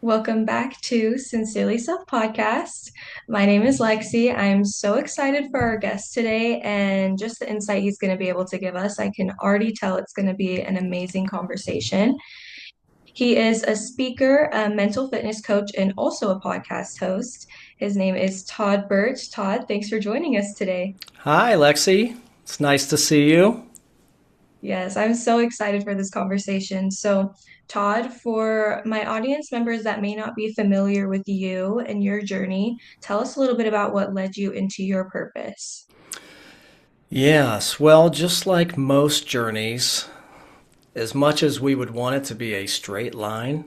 Welcome back to Sincerely Self Podcast. My name is Lexi. I'm so excited for our guest today and just the insight he's going to be able to give us. I can already tell it's going to be an amazing conversation. He is a speaker, a mental fitness coach, and also a podcast host. His name is Todd Bertsch. Todd, thanks for joining us today. Hi, Lexi. It's nice to see you. Yes, I'm so excited for this conversation. So, Todd, for my audience members that may not be familiar with you and your journey, tell us a little bit about what led you into your purpose. Yes, well, just like most journeys, as much as we would want it to be a straight line,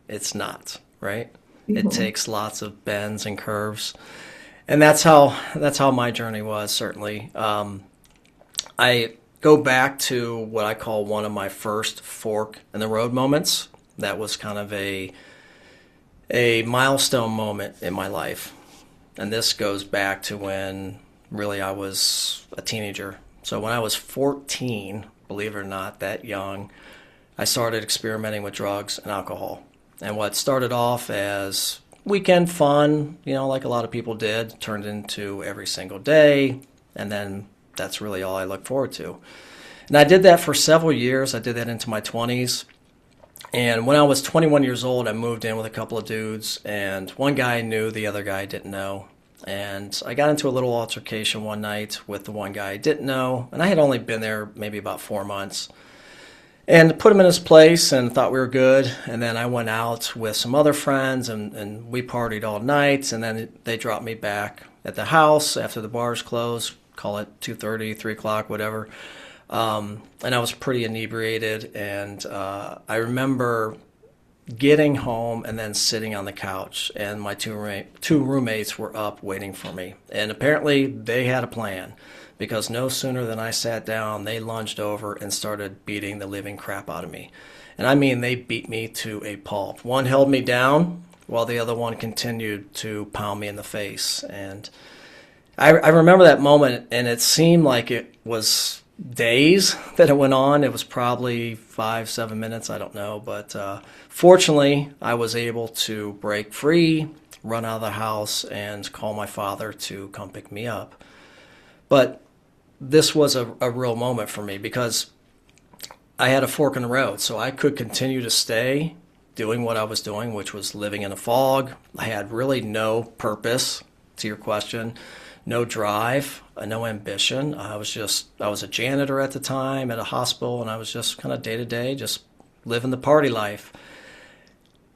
it's not, right? It Mhm. takes lots of bends and curves. And that's how my journey was, certainly. I go back to what I call one of my first fork in the road moments. That was kind of a milestone moment in my life. And this goes back to when really I was a teenager. So when I was 14, believe it or not, that young, I started experimenting with drugs and alcohol. And what started off as weekend fun, like a lot of people did, turned into every single day. And then that's really all I look forward to. And I did that for several years. I did that into my 20s. And when I was 21 years old, I moved in with a couple of dudes, and one guy knew, the other guy didn't know. And I got into a little altercation one night with the one guy I didn't know, and I had only been there maybe about 4 months. And put him in his place and thought we were good. And then I went out with some other friends, and we partied all night. And then they dropped me back at the house after the bars closed, call it 2:30, 3 o'clock, whatever. And I was pretty inebriated. And I remember getting home and then sitting on the couch, and my two roommates were up waiting for me. And apparently they had a plan, because no sooner than I sat down, they lunged over and started beating the living crap out of me. And I mean, they beat me to a pulp. One held me down while the other one continued to pound me in the face. And I remember that moment, and it seemed like it was days that it went on. It was probably 5, 7 minutes, I don't know. But fortunately, I was able to break free, run out of the house, and call my father to come pick me up. But this was a real moment for me, because I had a fork in the road. So I could continue to stay doing what I was doing, which was living in a fog. I had really no purpose, to your question, no drive, no ambition. I was a janitor at the time at a hospital, and I was just kind of day to day, just living the party life.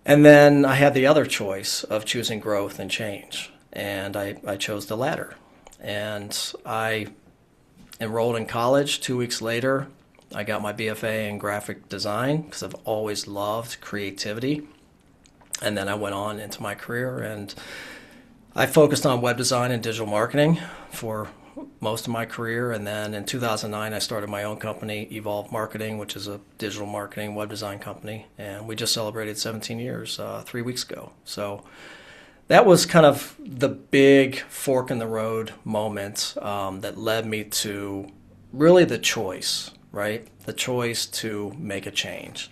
And then I had the other choice of choosing growth and change. And I chose the latter. And I enrolled in college 2 weeks later. I got my BFA in graphic design because I've always loved creativity. And then I went on into my career, and I focused on web design and digital marketing for most of my career. And then in 2009, I started my own company, Evolve Marketing, which is a digital marketing web design company. And we just celebrated 17 years 3 weeks ago. So that was kind of the big fork in the road moment that led me to really the choice, right? The choice to make a change.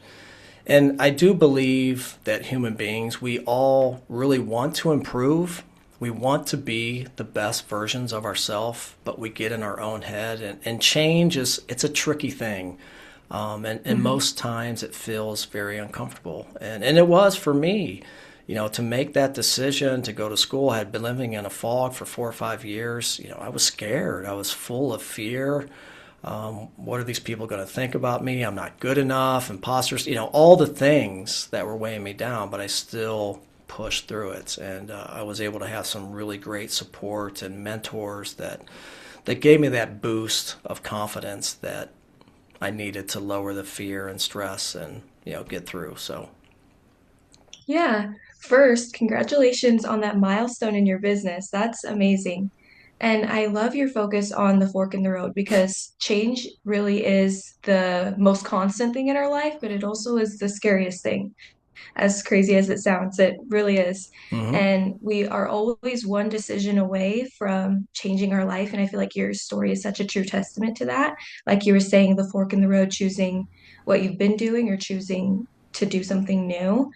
And I do believe that human beings, we all really want to improve. We want to be the best versions of ourselves, but we get in our own head. And change it's a tricky thing. And Mhm. most times it feels very uncomfortable. And it was for me. To make that decision to go to school. I had been living in a fog for 4 or 5 years. I was scared. I was full of fear. What are these people going to think about me? I'm not good enough, imposters, all the things that were weighing me down, but I still pushed through it. And I was able to have some really great support and mentors that gave me that boost of confidence that I needed to lower the fear and stress and, get through. So, Yeah. First, congratulations on that milestone in your business. That's amazing. And I love your focus on the fork in the road because change really is the most constant thing in our life, but it also is the scariest thing. As crazy as it sounds, it really is. mhm. And we are always one decision away from changing our life. And I feel like your story is such a true testament to that. Like you were saying, the fork in the road, choosing what you've been doing or choosing to do something new.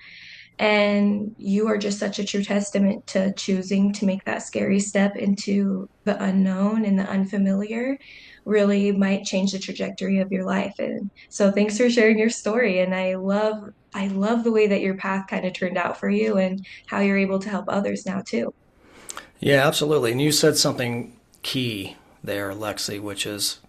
And you are just such a true testament to choosing to make that scary step into the unknown and the unfamiliar really might change the trajectory of your life. And so thanks for sharing your story. And I love the way that your path kind of turned out for you and how you're able to help others now too. Yeah, absolutely. And you said something key there, Lexi, which is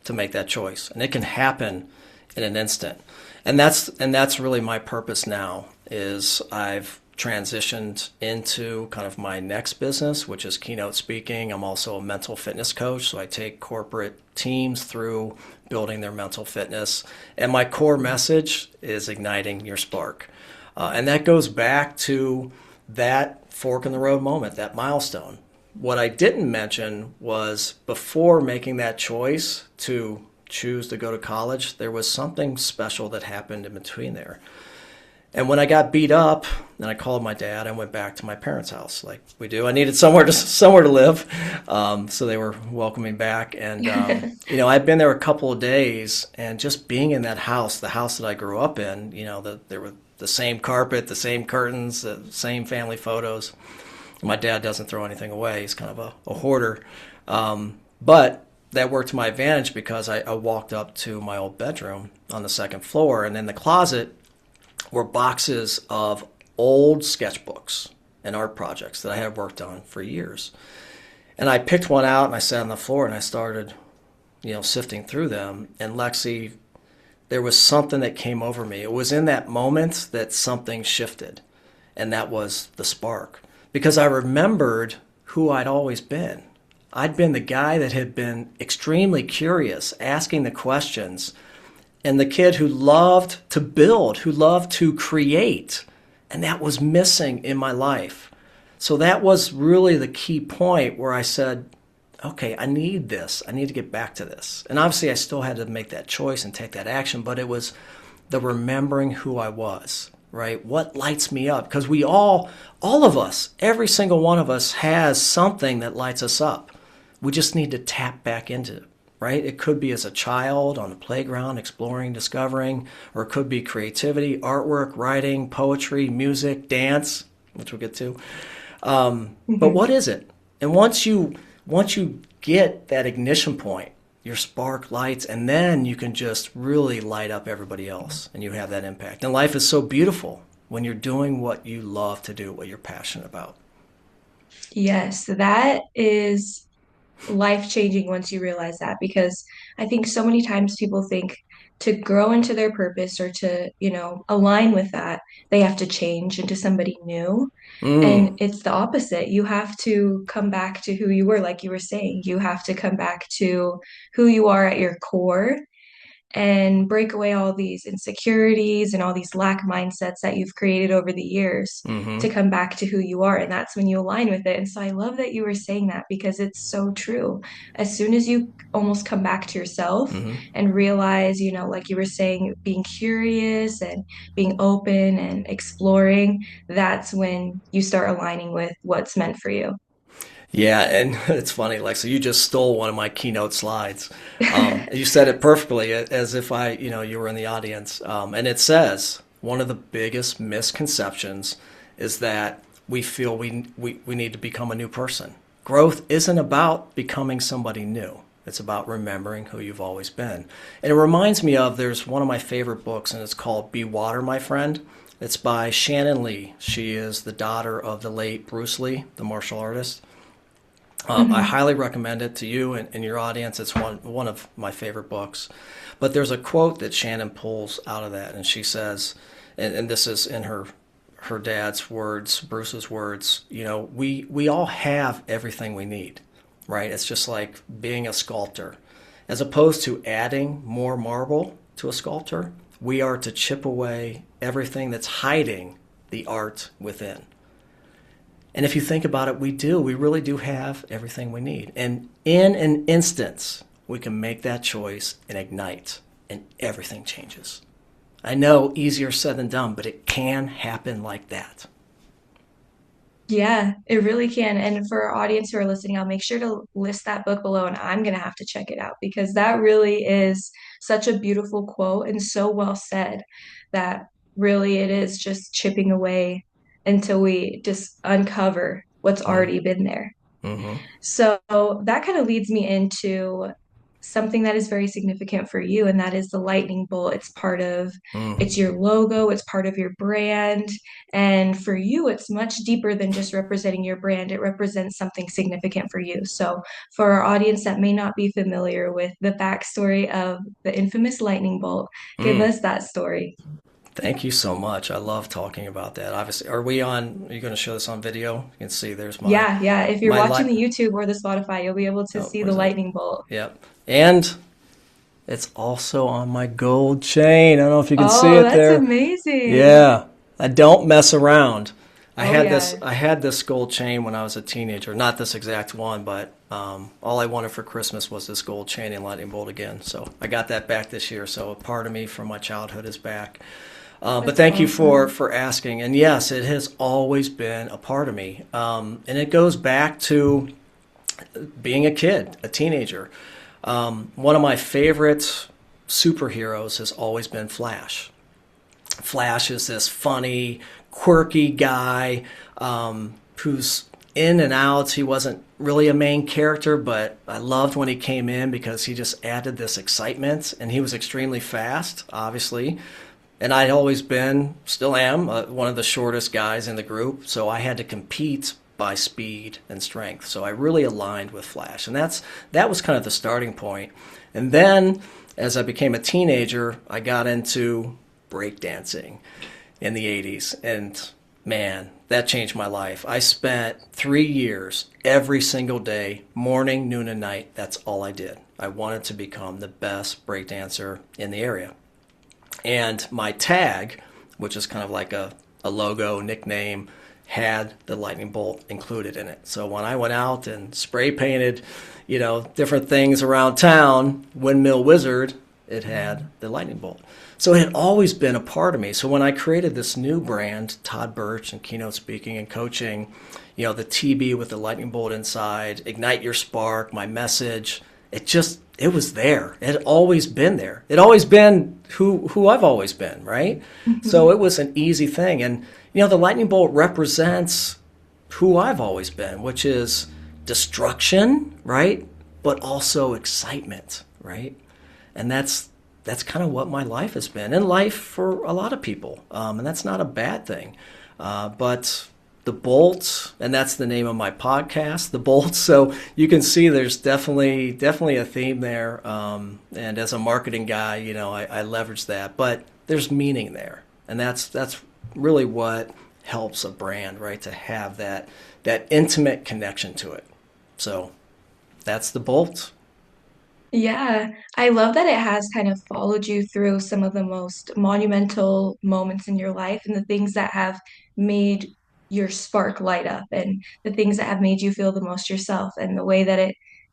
to make that choice. And it can happen in an instant. And that's really my purpose now is I've transitioned into kind of my next business, which is keynote speaking. I'm also a mental fitness coach, so I take corporate teams through building their mental fitness. And my core message is igniting your spark. And that goes back to that fork in the road moment, that milestone. What I didn't mention was before making that choice to choose to go to college, there was something special that happened in between there. And when I got beat up, and I called my dad, I went back to my parents' house, like we do. I needed somewhere to live, so they were welcoming back. And I'd been there a couple of days, and just being in that house, the house that I grew up in, there were the same carpet, the same curtains, the same family photos. My dad doesn't throw anything away; he's kind of a hoarder. But that worked to my advantage because I walked up to my old bedroom on the second floor, and in the closet were boxes of old sketchbooks and art projects that I had worked on for years. And I picked one out and I sat on the floor and I started, sifting through them. And Lexi, there was something that came over me. It was in that moment that something shifted, and that was the spark. Because I remembered who I'd always been. I'd been the guy that had been extremely curious, asking the questions, and the kid who loved to build, who loved to create. And that was missing in my life. So that was really the key point where I said, okay, I need this. I need to get back to this. And obviously, I still had to make that choice and take that action, but it was the remembering who I was, right? What lights me up? Because all of us, every single one of us has something that lights us up. We just need to tap back into it. Right? It could be as a child on the playground, exploring, discovering, or it could be creativity, artwork, writing, poetry, music, dance, which we'll get to. But Mhm. what is it? And once you get that ignition point, your spark lights, and then you can just really light up everybody else, and you have that impact. And life is so beautiful when you're doing what you love to do, what you're passionate about. Yes, that is life changing once you realize that because I think so many times people think to grow into their purpose or to, align with that, they have to change into somebody new. And Mm, it's the opposite. You have to come back to who you were, like you were saying. You have to come back to who you are at your core and break away all these insecurities and all these lack mindsets that you've created over the years to mm-hmm, come back to who you are. And that's when you align with it. And so I love that you were saying that because it's so true. As soon as you almost come back to yourself mm-hmm. and realize, like you were saying, being curious and being open and exploring, that's when you start aligning with what's meant for you. Yeah, and it's funny, Lexa, you just stole one of my keynote slides. You said it perfectly, as if you were in the audience. And it says one of the biggest misconceptions is that we feel we need to become a new person. Growth isn't about becoming somebody new. It's about remembering who you've always been. And it reminds me of there's one of my favorite books, and it's called Be Water, My Friend. It's by Shannon Lee. She is the daughter of the late Bruce Lee, the martial artist. I Mhm. highly recommend it to you and your audience. It's one of my favorite books. But there's a quote that Shannon pulls out of that, and she says, and this is in her dad's words, Bruce's words. We all have everything we need, right? It's just like being a sculptor, as opposed to adding more marble to a sculptor. We are to chip away everything that's hiding the art within. And if you think about it, we do. We really do have everything we need. And in an instance, we can make that choice and ignite, and everything changes. I know easier said than done, but it can happen like that. Yeah, it really can. And for our audience who are listening, I'll make sure to list that book below, and I'm going to have to check it out because that really is such a beautiful quote and so well said that. really it is just chipping away until we just uncover what's already been there. Mm-hmm. So that kind of leads me into something that is very significant for you, and that is the lightning bolt. It's your logo, it's part of your brand. And for you, it's much deeper than just representing your brand. It represents something significant for you. So for our audience that may not be familiar with the backstory of the infamous lightning bolt, give Mm. us that story. Thank you so much. I love talking about that. Obviously, are you going to show this on video? You can see there's Yeah, yeah. If you're my watching light. the YouTube or the Spotify, you'll be able to Oh, see the where's it? lightning bolt. Yep. And it's also on my gold chain. I don't know if you can see Oh, it that's there. amazing. Yeah. I don't mess around. Oh, yeah. I had this gold chain when I was a teenager. Not this exact one, but all I wanted for Christmas was this gold chain and lightning bolt again. So I got that back this year. So a part of me from my childhood is back. But That's thank you awesome. for asking. And yes, it has always been a part of me. And it goes back to being a kid, a teenager. One of my favorite superheroes has always been Flash. Flash is this funny, quirky guy who's in and out. He wasn't really a main character, but I loved when he came in because he just added this excitement, and he was extremely fast, obviously. And I'd always been, still am, one of the shortest guys in the group, so I had to compete by speed and strength. So I really aligned with Flash, and that was kind of the starting point. And then, as I became a teenager, I got into breakdancing in the 80s, and man, that changed my life. I spent 3 years every single day, morning, noon, and night. That's all I did. I wanted to become the best breakdancer in the area. And my tag, which is kind of like a logo, nickname, had the lightning bolt included in it. So when I went out and spray painted, different things around town, Windmill Wizard, it had the lightning bolt. So it had always been a part of me. So when I created this new brand, Todd Bertsch and keynote speaking and coaching, the TB with the lightning bolt inside, ignite your spark, my message, it was there. It had always been there. It had always been who I've always been, right? So Mhm. it was an easy thing. And the lightning bolt represents who I've always been, which is destruction, right? But also excitement, right? And that's kind of what my life has been, and life for a lot of people, and that's not a bad thing. But the Bolt, and that's the name of my podcast, the Bolt. So you can see there's definitely a theme there. And as a marketing guy, I leverage that, but there's meaning there, and that's really what helps a brand, right? To have that intimate connection to it. So that's the Bolt. Yeah, I love that it has kind of followed you through some of the most monumental moments in your life and the things that have made your spark light up and the things that have made you feel the most yourself and the way that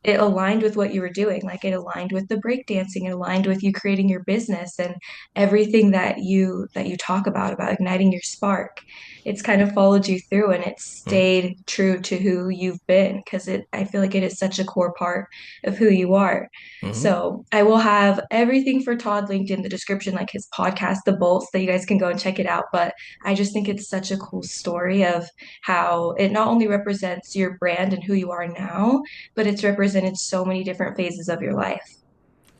it aligned with what you were doing. Like it aligned with the breakdancing, it aligned with you creating your business and everything that you talk about igniting your spark. It's kind of followed you through and it's Mm-hmm. stayed true to who you've been because it I feel like it is such a core part of who you are. Mm-hmm. So I will have everything for Todd linked in the description, like his podcast, The Bolts, that you guys can go and check it out. But I just think it's such a cool story of how it not only represents your brand and who you are now, but it's represented so many different phases of your life.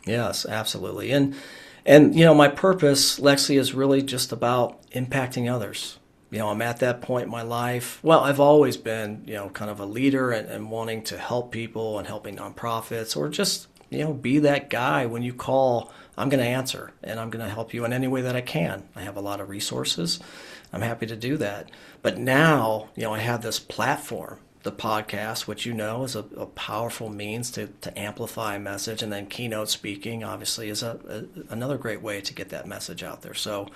Yes, absolutely. And my purpose, Lexi, is really just about impacting others. I'm at that point in my life. Well, I've always been, kind of a leader and wanting to help people and helping nonprofits or just, be that guy when you call, I'm going to answer and I'm going to help you in any way that I can. I have a lot of resources. I'm happy to do that. But now, I have this platform, the podcast, which is a powerful means to amplify a message, and then keynote speaking obviously is another great way to get that message out there. So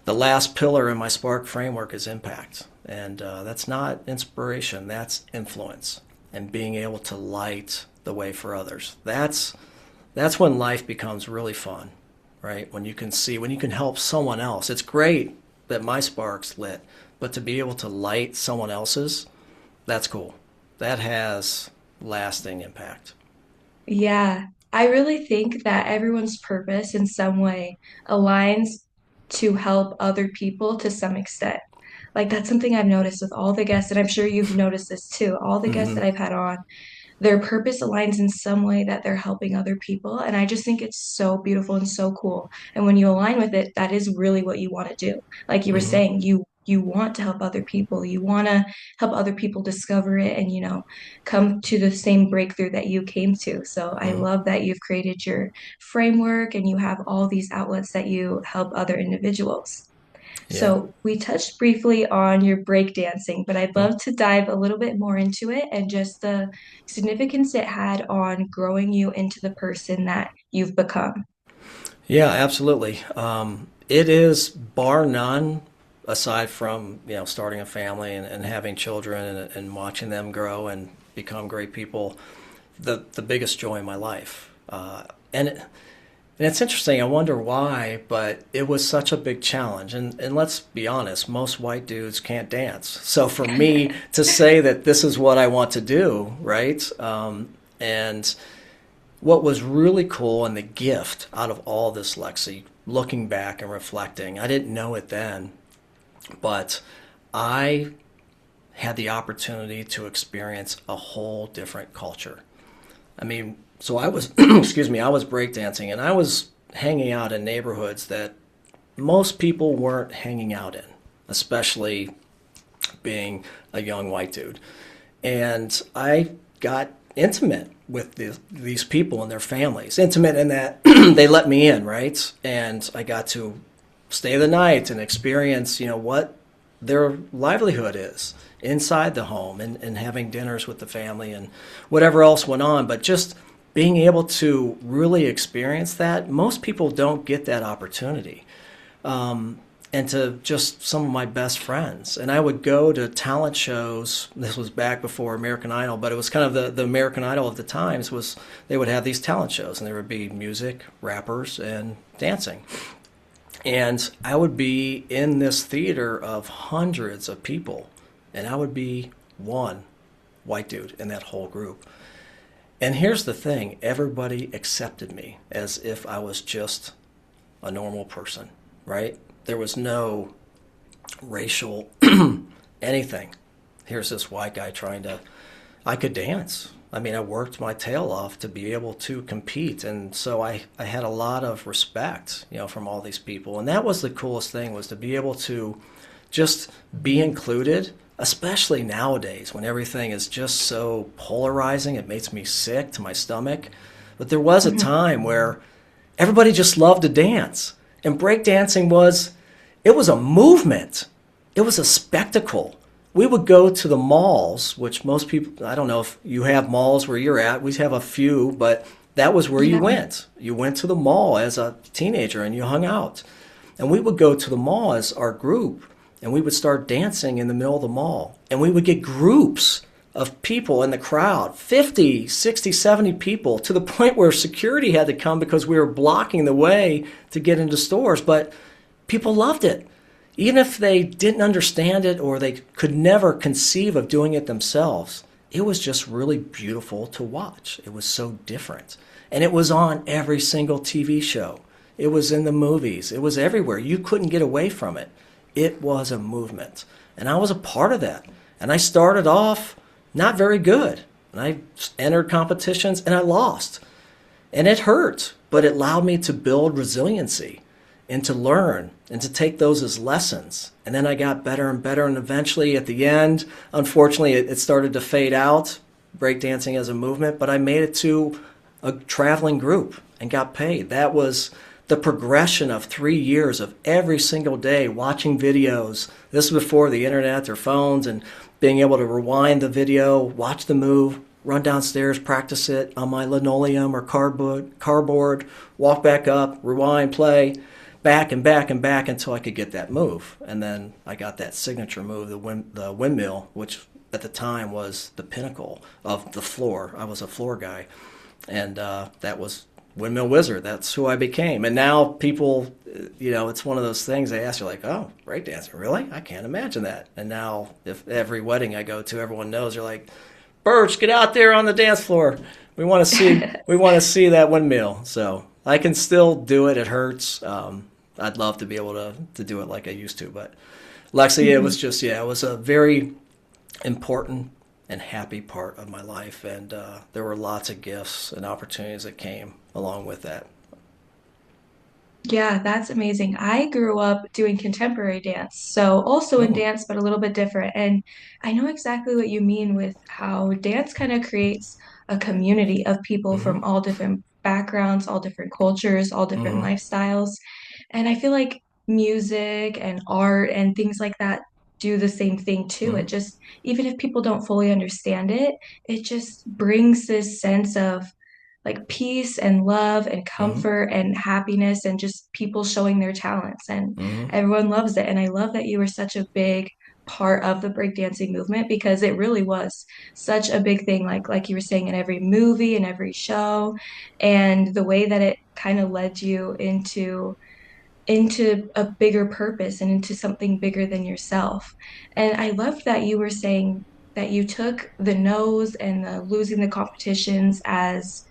the last pillar in my Spark framework is impact, and that's not inspiration, that's influence, and being able to light the way for others. That's when life becomes really fun, right? When you can help someone else. It's great that my spark's lit, but to be able to light someone else's, that's cool. That has lasting impact. Yeah, I really think that everyone's purpose in some way aligns to help other people to some extent. Like that's something I've noticed with all the guests, and I'm sure you've noticed this too. All the guests Hmm. that I've had on, their purpose aligns in some way that they're helping other people. And I just think it's so beautiful and so cool. And when you align with it, that is really what you want to do. Like you were Hmm. saying, you want to help other people. You want to help other people discover it and, come to the same breakthrough that you came to. So I Hmm. love that you've created your framework and you have all these outlets that you help other individuals. Yeah. So we touched briefly on your breakdancing, but I'd love to dive a little bit more into it and just the significance it had on growing you into the person that you've become. Yeah, absolutely. It is bar none, aside from starting a family and having children and watching them grow and become great people, the biggest joy in my life. And it's interesting. I wonder why, but it was such a big challenge. And let's be honest, most white dudes can't dance. So for me to say that this is what I want to do, right? And what was really cool and the gift out of all this, Lexi, looking back and reflecting, I didn't know it then, but I had the opportunity to experience a whole different culture. I mean, so I was, excuse me, I was breakdancing and I was hanging out in neighborhoods that most people weren't hanging out in, especially being a young white dude. And I got intimate with these people and their families. Intimate in that they let me in, right? And I got to stay the night and experience, what their livelihood is inside the home and having dinners with the family and whatever else went on. But just being able to really experience that, most people don't get that opportunity. And to just some of my best friends. And I would go to talent shows. This was back before American Idol, but it was kind of the American Idol of the times. Was they would have these talent shows, and there would be music, rappers, and dancing. And I would be in this theater of hundreds of people, and I would be one white dude in that whole group. And here's the thing, everybody accepted me as if I was just a normal person, right? There was no racial anything. Here's this white guy I could dance. I mean, I worked my tail off to be able to compete. And so I had a lot of respect, from all these people. And that was the coolest thing, was to be able to just be included, especially nowadays when everything is just so polarizing. It makes me sick to my stomach. But there was a Mhm. time where everybody just loved to dance. And breakdancing it was a movement. It was a spectacle. We would go to the malls, which most people, I don't know if you have malls where you're at. We have a few, but that was where you Yeah. went. You went to the mall as a teenager and you hung out. And we would go to the mall as our group and we would start dancing in the middle of the mall. And we would get groups of people in the crowd, 50, 60, 70 people, to the point where security had to come because we were blocking the way to get into stores. But people loved it. Even if they didn't understand it or they could never conceive of doing it themselves, it was just really beautiful to watch. It was so different. And it was on every single TV show. It was in the movies. It was everywhere. You couldn't get away from it. It was a movement. And I was a part of that. And I started off not very good. And I entered competitions and I lost. And it hurt, but it allowed me to build resiliency and to learn and to take those as lessons. And then I got better and better. And eventually at the end, unfortunately, it started to fade out, breakdancing as a movement, but I made it to a traveling group and got paid. That was the progression of 3 years of every single day watching videos. This was before the internet or phones, and being able to rewind the video, watch the move, run downstairs, practice it on my linoleum or cardboard, walk back up, rewind, play, back and back and back until I could get that move. And then I got that signature move, the windmill, which at the time was the pinnacle of the floor. I was a floor guy. And that was Windmill Wizard. That's who I became. And now people, it's one of those things they ask you like, oh, breakdancing, really? I can't imagine that. And now if every wedding I go to, everyone knows, they're like, Bertsch, get out there on the dance floor. We want to see that windmill. So I can still do it. It hurts. I'd love to be able to do it like I used to. But Lexi, it was Mhm. just, yeah, it was a very important and happy part of my life. And there were lots of gifts and opportunities that came along with that. Yeah, that's amazing. I grew up doing contemporary dance, so also in Oh. dance, but a little bit different. And I know exactly what you mean with how dance kind of creates a community of people Mm-hmm. from all different backgrounds, all different cultures, all different Mm-hmm. lifestyles. And I feel like music and art and things like that do the same thing too. Mm-hmm. It just, even if people don't fully understand it, it just brings this sense of like peace and love and Mm-hmm. comfort and happiness and just people showing their talents and Mm-hmm. everyone loves it. And I love that you were such a big part of the breakdancing movement because it really was such a big thing like you were saying in every movie and every show and the way that it kind of led you into a bigger purpose and into something bigger than yourself. And I love that you were saying that you took the no's and the losing the competitions as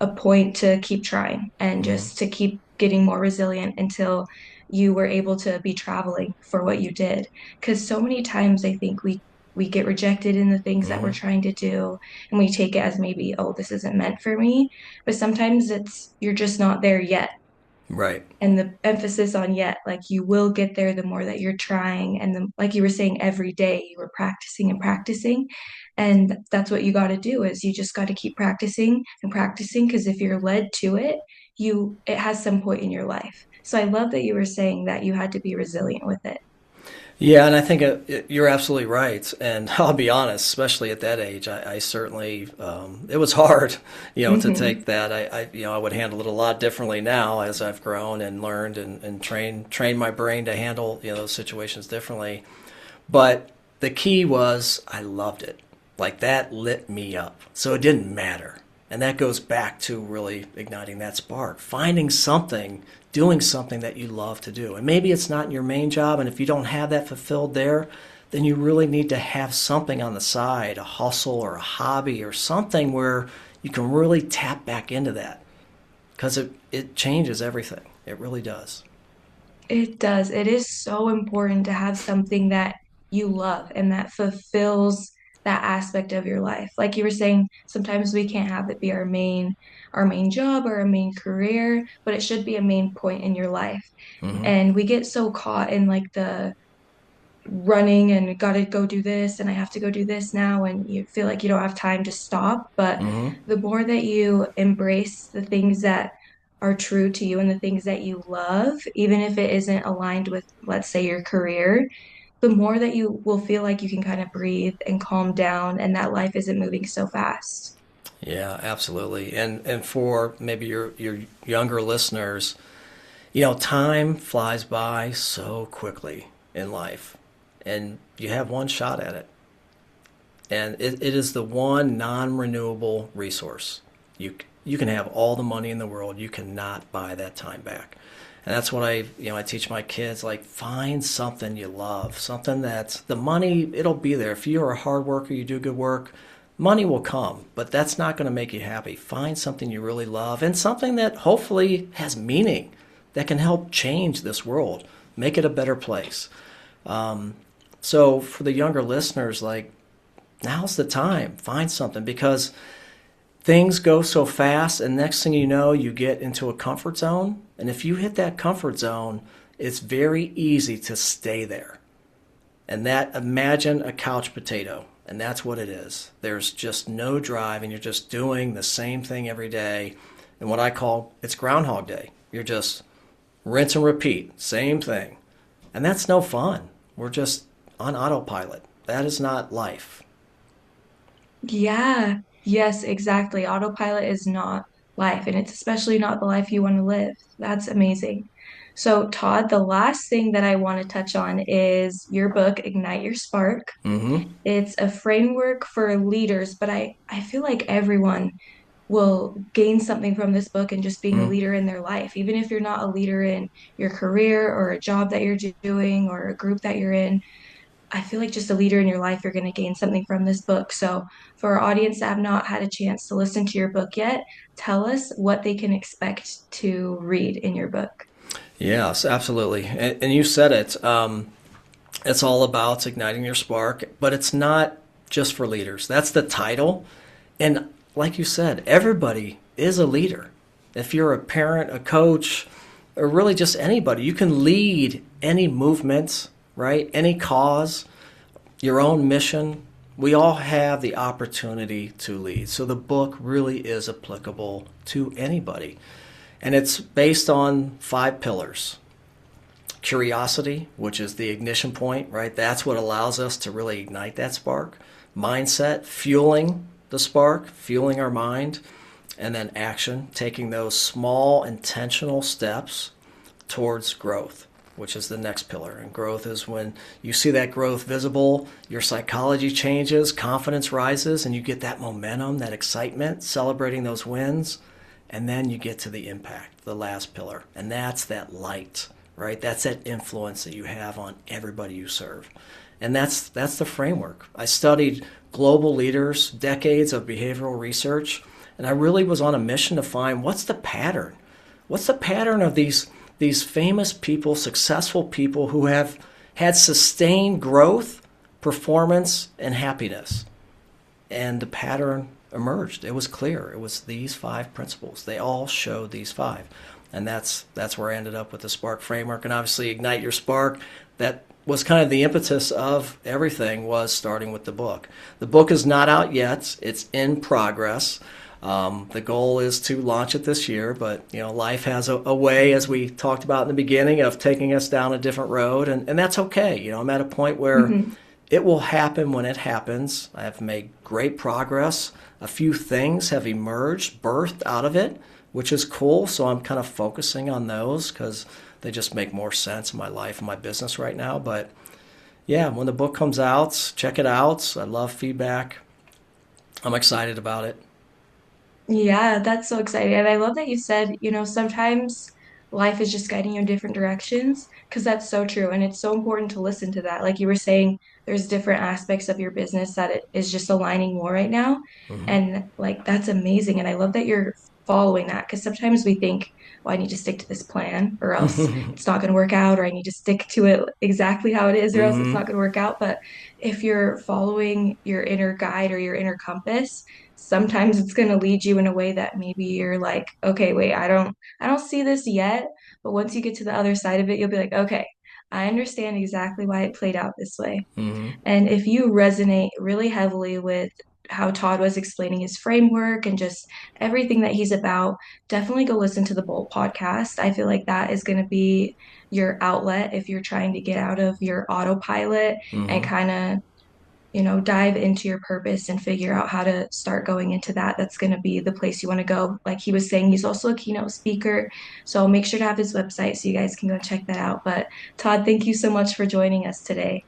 a point to keep trying and Mm-hmm. just to keep getting more resilient until you were able to be traveling for what you did. Because so many times I think we get rejected in the things that we're Mm-hmm. trying to do and we take it as maybe, oh, this isn't meant for me. But sometimes it's you're just not there yet Right. and the emphasis on yet, like you will get there the more that you're trying. And the, like you were saying, every day you were practicing and practicing. And that's what you got to do is you just got to keep practicing and practicing because if you're led to it, it has some point in your life. So I love that you were saying that you had to be resilient with it. Yeah, and I think you're absolutely right. And I'll be honest, especially at that age, I certainly it was hard, to Hmm. take that. I would handle it a lot differently now as I've grown and learned and trained my brain to handle those situations differently. But the key was I loved it. Like that lit me up. So it didn't matter. And that goes back to really igniting that spark, finding something, doing something that you love to do. And maybe it's not your main job. And if you don't have that fulfilled there, then you really need to have something on the side, a hustle or a hobby or something where you can really tap back into that because it changes everything. It really does. It does. It is so important to have something that you love and that fulfills that aspect of your life. Like you were saying, sometimes we can't have it be our main job or our main career, but it should be a main point in your life. Mm-hmm. And we get so caught in like the running and got to go do this and I have to go do this now and you feel like you don't have time to stop. But Mm-hmm. the more that you embrace the things that are true to you and the things that you love, even if it isn't aligned with, let's say, your career, the more that you will feel like you can kind of breathe and calm down and that life isn't moving so fast. Yeah, absolutely. And for maybe your younger listeners, time flies by so quickly in life, and you have one shot at it. And it is the one non-renewable resource. You can have all the money in the world, you cannot buy that time back. And that's what I teach my kids, like find something you love, something that's the money, it'll be there. If you're a hard worker, you do good work, money will come, but that's not going to make you happy. Find something you really love and something that hopefully has meaning that can help change this world, make it a better place. So for the younger listeners, like now's the time. Find something because things go so fast, and next thing you know, you get into a comfort zone. And if you hit that comfort zone, it's very easy to stay there. And that, imagine a couch potato, and that's what it is. There's just no drive, and you're just doing the same thing every day. And what I call it's Groundhog Day. You're just rinse and repeat, same thing. And that's no fun. We're just on autopilot. That is not life. Yeah, yes, exactly. Autopilot is not life, and it's especially not the life you want to live. That's amazing. So, Todd, the last thing that I want to touch on is your book, Ignite Your Spark. Mm-hmm. It's a framework for leaders, but I feel like everyone will gain something from this book and just being a Mm-hmm. leader in their life, even if you're not a leader in your career or a job that you're doing or a group that you're in. I feel like just a leader in your life, you're going to gain something from this book. So, for our audience that have not had a chance to listen to your book yet, tell us what they can expect to read in your book. Yes, absolutely. And you said it. It's all about igniting your spark, but it's not just for leaders. That's the title. And like you said, everybody is a leader. If you're a parent, a coach, or really just anybody, you can lead any movement, right? Any cause, your own mission. We all have the opportunity to lead. So the book really is applicable to anybody. And it's based on 5 pillars: curiosity, which is the ignition point, right? That's what allows us to really ignite that spark. Mindset, fueling the spark, fueling our mind. And then action, taking those small intentional steps towards growth, which is the next pillar. And growth is when you see that growth visible, your psychology changes, confidence rises, and you get that momentum, that excitement, celebrating those wins. And then you get to the impact, the last pillar. And that's that light, right? That's that influence that you have on everybody you serve. And that's the framework. I studied global leaders, decades of behavioral research, and I really was on a mission to find what's the pattern. What's the pattern of these famous people, successful people who have had sustained growth, performance, and happiness? And the pattern emerged. It was clear. It was these 5 principles. They all showed these 5. And that's where I ended up with the Spark framework. And obviously, Ignite Your Spark, that was kind of the impetus of everything, was starting with the book. The book is not out yet. It's in progress. The goal is to launch it this year, but life has a way, as we talked about in the beginning, of taking us down a different road, and that's okay. I'm at a point where Hmm. it will happen when it happens. I have made great progress. A few things have emerged, birthed out of it, which is cool. So I'm kind of focusing on those because they just make more sense in my life and my business right now. But yeah, when the book comes out, check it out. I love feedback. I'm excited about it. Yeah, that's so exciting. And I love that you said, sometimes life is just guiding you in different directions, because that's so true. And it's so important to listen to that. Like you were saying, there's different aspects of your business that it is just aligning more right now. And like that's amazing. And I love that you're following that, because sometimes we think, well, I need to stick to this plan or else Mm-hmm. it's not going to work out, or I need to stick to it exactly how it is or else it's Mm-hmm. not going to work out. But if you're following your inner guide or your inner compass, sometimes it's going to lead you in a way that maybe you're like, okay, wait, I don't see this yet, but once you get to the other side of it, you'll be like, okay, I understand exactly why it played out this way. Mm-hmm. And if you resonate really heavily with how Todd was explaining his framework and just everything that he's about, definitely go listen to the Bolt podcast. I feel like that is going to be your outlet if you're trying to get out of your autopilot and Mm-hmm. kind of dive into your purpose and figure out how to start going into that. That's going to be the place you want to go. Like he was saying, he's also a keynote speaker. So make sure to have his website so you guys can go check that out. But Todd, thank you so much for joining us today.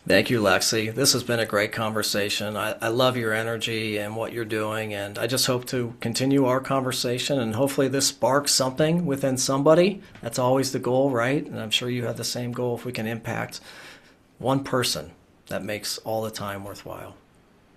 Thank you, Lexi. This has been a great conversation. I love your energy and what you're doing, and I just hope to continue our conversation and hopefully this sparks something within somebody. That's always the goal, right? And I'm sure you have the same goal if we can impact one person. That makes all the time worthwhile.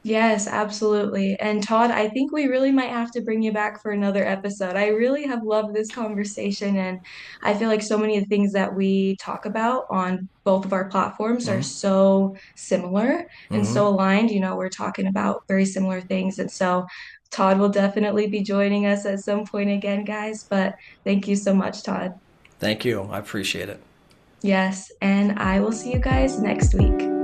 Yes, absolutely. And Todd, I think we really might have to bring you back for another episode. I really have loved this conversation, and I feel like so many of the things that we talk about on both of our platforms are Mm-hmm. so similar and Mm-hmm. so aligned. We're talking about very similar things. And so Todd will definitely be joining us at some point again, guys. But thank you so much, Todd. Thank you. I appreciate it. Yes, and I will see you guys next week.